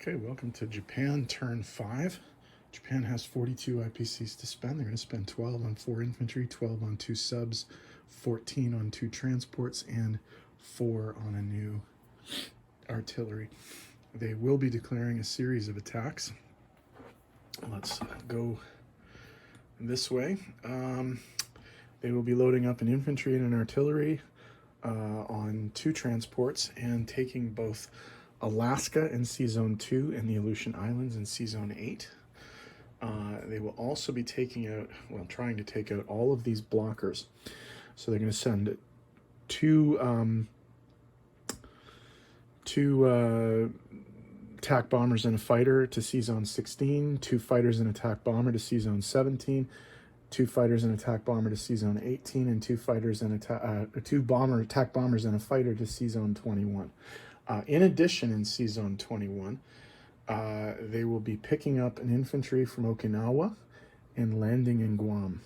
Okay, welcome to Japan, turn 5. Japan has 42 IPCs to spend. They're going to spend 12 on 4 infantry, 12 on 2 subs, 14 on 2 transports, and 4 on a new artillery. They will be declaring a series of attacks. Let's go this way. They will be loading up an infantry and an artillery on 2 transports and taking both Alaska in C-Zone 2 and the Aleutian Islands in C-Zone 8. They will also be taking out, well, trying to take out all of these blockers. So they're going to send two attack bombers and a fighter to C-Zone 16, 2 fighters and attack bomber to C-Zone 17, 2 fighters and attack bomber to C-Zone 18, and 2 fighters and attack bombers and a fighter to C-Zone 21. In addition, in C-Zone 21, they will be picking up an infantry from Okinawa and landing in Guam.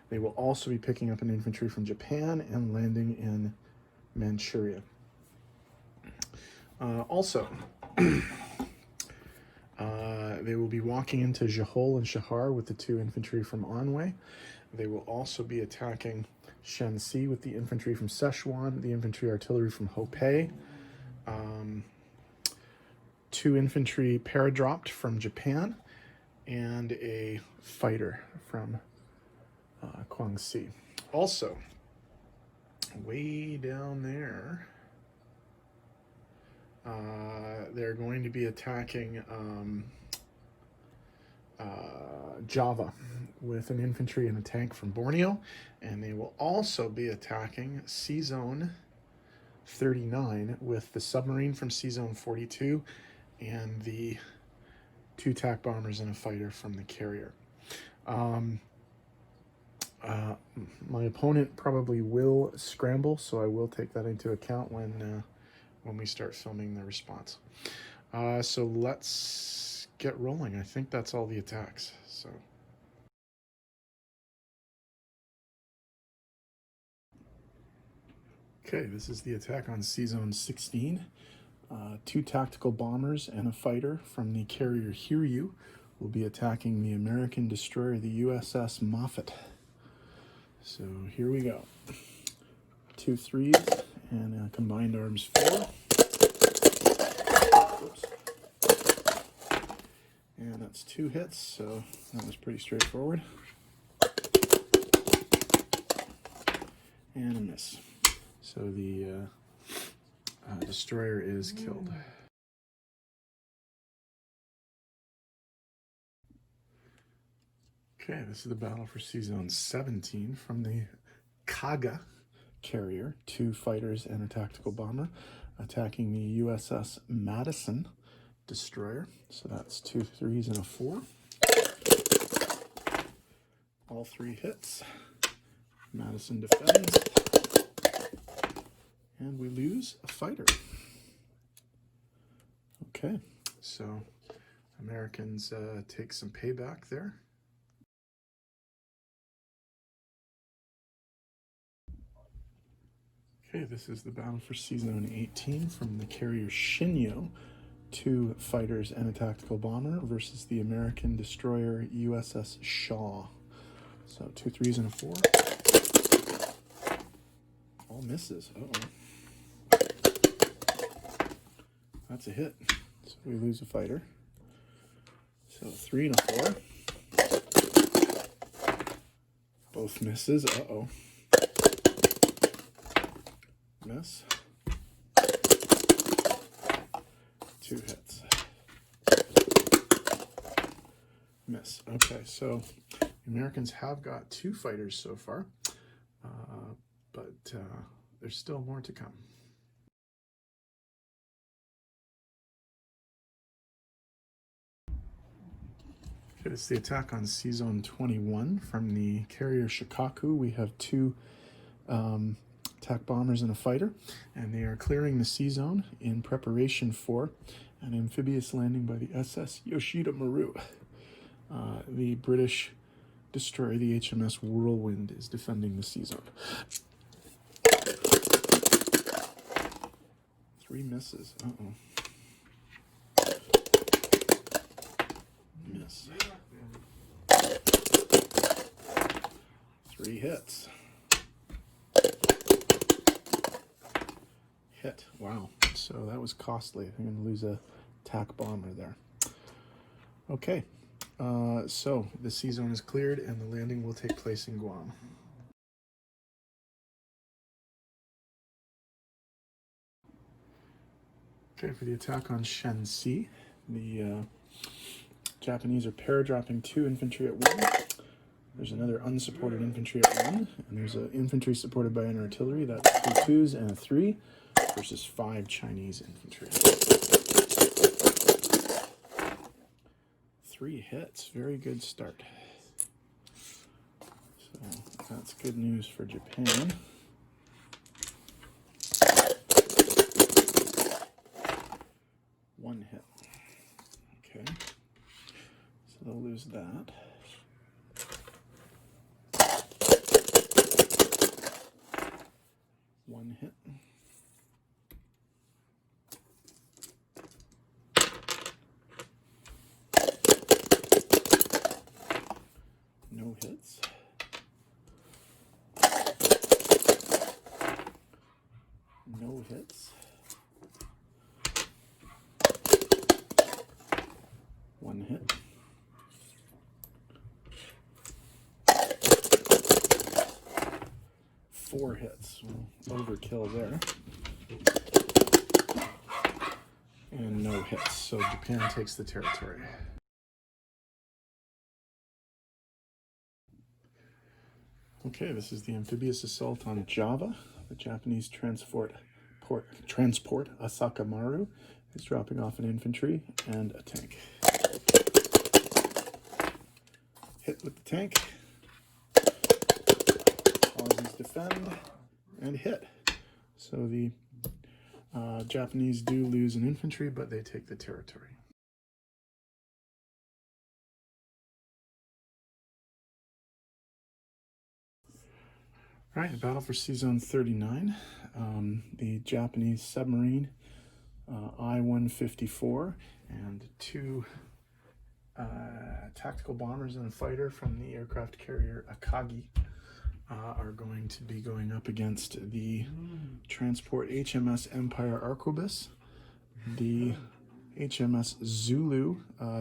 They will also be picking up an infantry from Japan and landing in Manchuria. They will be walking into Jehol and Shahar with the 2 infantry from Anhui. They will also be attacking Shanxi with the infantry from Sichuan, the infantry artillery from Hopei, 2 infantry paradropped from Japan, and a fighter from Guangxi. Also, way down there, they're going to be attacking Java with an infantry and a tank from Borneo, and they will also be attacking C-Zone 39 with the submarine from C-Zone 42 and the 2 attack bombers and a fighter from the carrier. My opponent probably will scramble, so I will take that into account when we start filming the response. So let's get rolling. I think that's all the attacks. So. Okay, this is the attack on C-Zone 16. 2 tactical bombers and a fighter from the carrier Hiryu will be attacking the American destroyer, the USS Moffett. So here we go. 2 3s and combined arms 4. Oops. And that's 2 hits, so that was pretty straightforward. And a miss. So the destroyer is killed. Okay, this is the battle for C-Zone 17 from the Kaga carrier, 2 fighters and a tactical bomber, attacking the USS Madison destroyer. So that's 2 3s and a 4. All 3 hits. Madison defends. And we lose a fighter. Okay, so Americans take some payback there. Okay, this is the battle for C-Zone 18 from the carrier Shinyo, 2 fighters and a tactical bomber versus the American destroyer USS Shaw. So 2 3s and a 4. All misses. Uh-oh. That's a hit. So we lose a fighter. So 3 and a 4. Both misses. Uh-oh. Miss. 2 hits. Miss. Okay, so the Americans have got 2 fighters so far, but there's still more to come. Okay, this is the attack on C-Zone 21 from the carrier Shikaku. We have 2 attack bombers and a fighter, and they are clearing the C-Zone in preparation for an amphibious landing by the SS Yoshida Maru. The British destroyer, the HMS Whirlwind, is defending the C-Zone. 3 misses. Uh-oh. miss. 3 hits. Hit. Wow. So that was costly. I'm going to lose a attack bomber there. Okay. So the sea zone is cleared and the landing will take place in Guam. Okay, for the attack on Shensi, the Japanese are paradropping 2 infantry at 1. There's another unsupported infantry at 1, and there's an infantry supported by an artillery. That's 2 2s and a 3 versus 5 Chinese infantry. 3 hits, very good start. So that's good news for Japan. One hit. Okay, so they'll lose that. One hit. No hits. No hits. One hit. Four hits. Well, overkill there. And no hits. So Japan takes the territory. Okay, this is the amphibious assault on Java. The Japanese transport Asaka Maru is dropping off an infantry and a tank. Hit with the tank. Aussies defend and hit. So the Japanese do lose an infantry, but they take the territory. All right, battle for Sea Zone 39. The Japanese submarine I-154 and 2 tactical bombers and a fighter from the aircraft carrier Akagi are going to be going up against the transport HMS Empire Arquebus, the HMS Zulu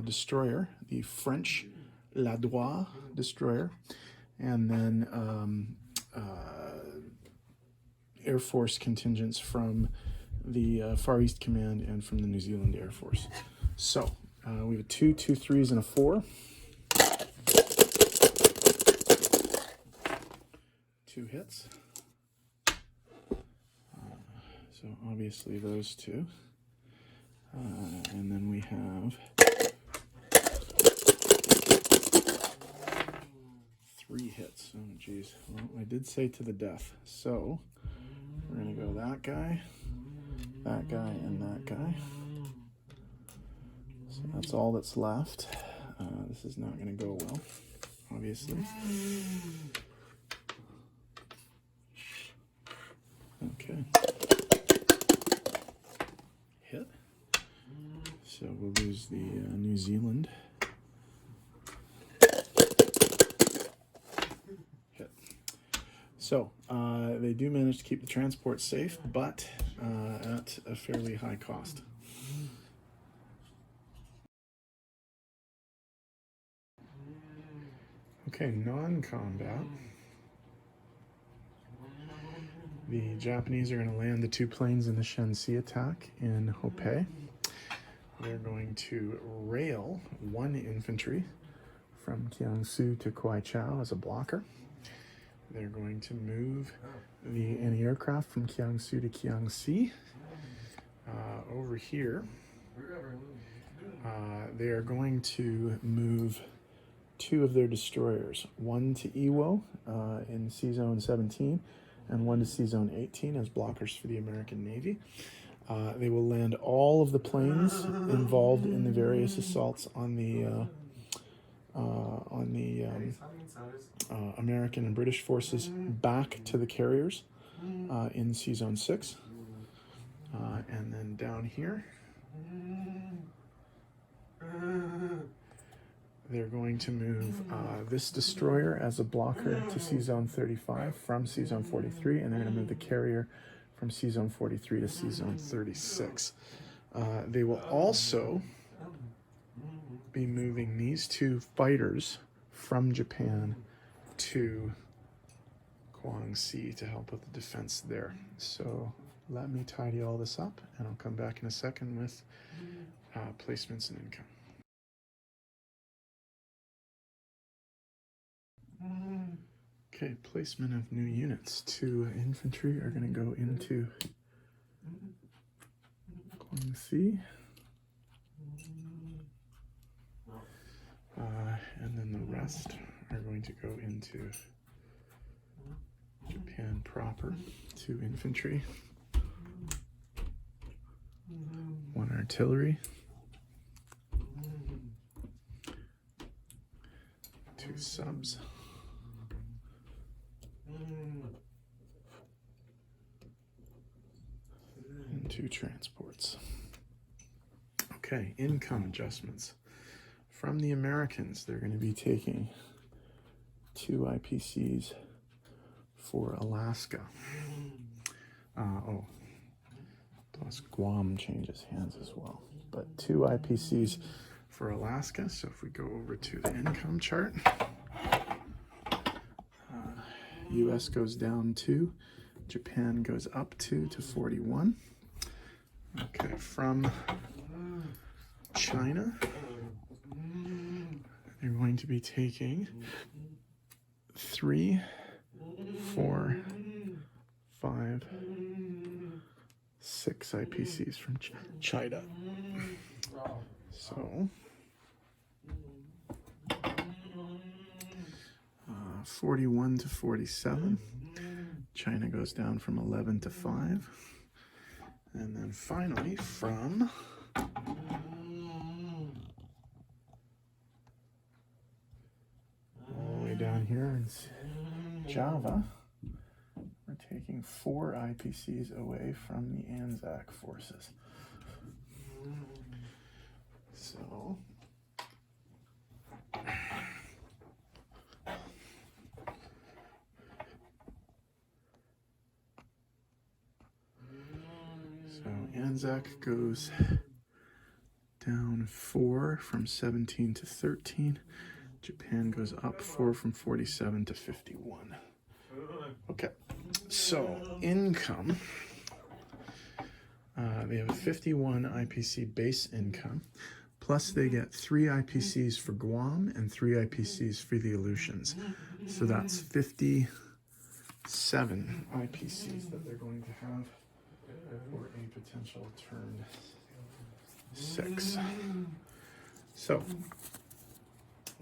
destroyer, the French Ladroit destroyer, and then Air Force contingents from the Far East Command and from the New Zealand Air Force. So we have a 2, 2 3s, and a 4. 2 hits. So obviously those 2. And then we have 3 hits. Oh, geez. Well, I did say to the death. So we're going to go that guy, and that guy. So that's all that's left. This is not going to go well, obviously. Okay. Hit. So we'll lose the New Zealand. Hit. So they do manage to keep the transport safe, but at a fairly high cost. Okay, non-combat. The Japanese are going to land the 2 planes in the Shensi attack in Hopei. They're going to rail 1 infantry from Kiangsu to Kwaichao as a blocker. They're going to move the anti-aircraft from Kiangsu to Kiangsi. Over here, they are going to move 2 of their destroyers, 1 to Iwo in Sea Zone 17 and 1 to Sea Zone 18 as blockers for the American Navy. They will land all of the planes involved in the various assaults on the American and British forces back to the carriers in Sea Zone 6. And then down here, they're going to move this destroyer as a blocker to C-Zone 35 from C-Zone 43, and they're going to move the carrier from C-Zone 43 to C-Zone 36. They will also be moving these two fighters from Japan to Guangxi to help with the defense there. So let me tidy all this up, and I'll come back in a second with placements and income. Okay, placement of new units. 2 infantry are going to go into Guangxi. And then the rest are going to go into Japan proper. 2 infantry, 1 artillery, 2 subs, and 2 transports. Okay, income adjustments. From the Americans, they're going to be taking 2 IPCs for Alaska. Plus Guam changes hands as well. But 2 IPCs for Alaska. So if we go over to the income chart, US goes down 2, Japan goes up 2 to 41. Okay, from China, they're going to be taking 3, 4, 5, 6 IPCs from China. So 41 to 47. China goes down from 11 to 5. And then finally from all the way down here in Java, we're taking 4 IPCs away from the Anzac forces. So Anzac goes down 4 from 17 to 13. Japan goes up 4 from 47 to 51. Okay, so income. They have a 51 IPC base income, plus they get 3 IPCs for Guam and 3 IPCs for the Aleutians. So that's 57 IPCs that they're going to have for a potential turn 6. So,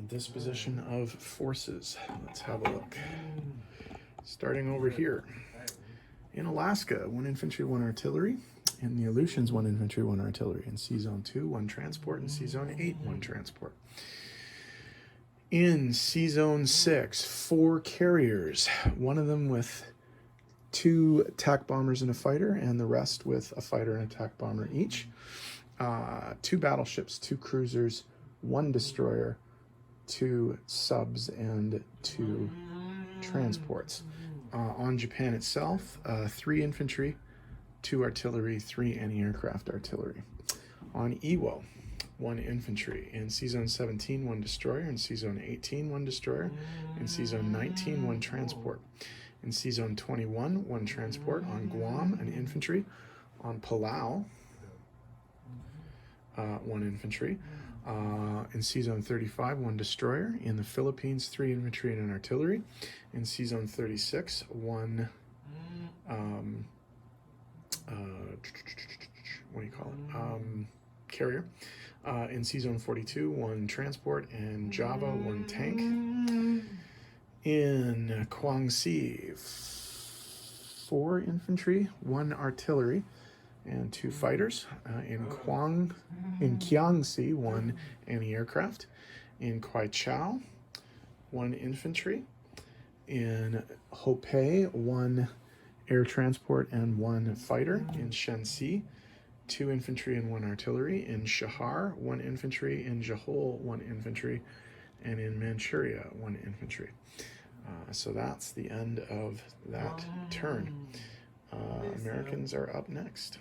disposition of forces. Let's have a look. Starting over here. In Alaska, 1 infantry, 1 artillery. In the Aleutians, 1 infantry, 1 artillery. In C-Zone 2, 1 transport. In C-Zone 8, 1 transport. In C-Zone 6, 4 carriers. One of them with 2 attack bombers and a fighter, and the rest with a fighter and attack bomber each. 2 battleships, 2 cruisers, 1 destroyer, 2 subs, and 2 transports. On Japan itself, 3 infantry, 2 artillery, 3 anti-aircraft artillery. On Iwo, 1 infantry. In C-Zone 17, 1 destroyer. In C-Zone 18, 1 destroyer. In C-Zone 19, 1 transport. In C-Zone 21, 1 transport. On Guam, an infantry. On Palau, 1 infantry. In C-Zone 35, 1 destroyer. In the Philippines, 3 infantry and an artillery. In C-Zone 36, 1 carrier. In C-Zone 42, 1 transport. In Java, 1 tank. In Guangxi, 4 infantry, 1 artillery, and 2 fighters. In Guangxi, 1 anti-aircraft. In Kwaichao, 1 infantry. In Hopei, 1 air transport and 1 fighter. In Shenxi, 2 infantry and 1 artillery. In Shahar, 1 infantry. In Jahol, 1 infantry. and in Manchuria, 1 infantry. So that's the end of that turn. Americans are up next.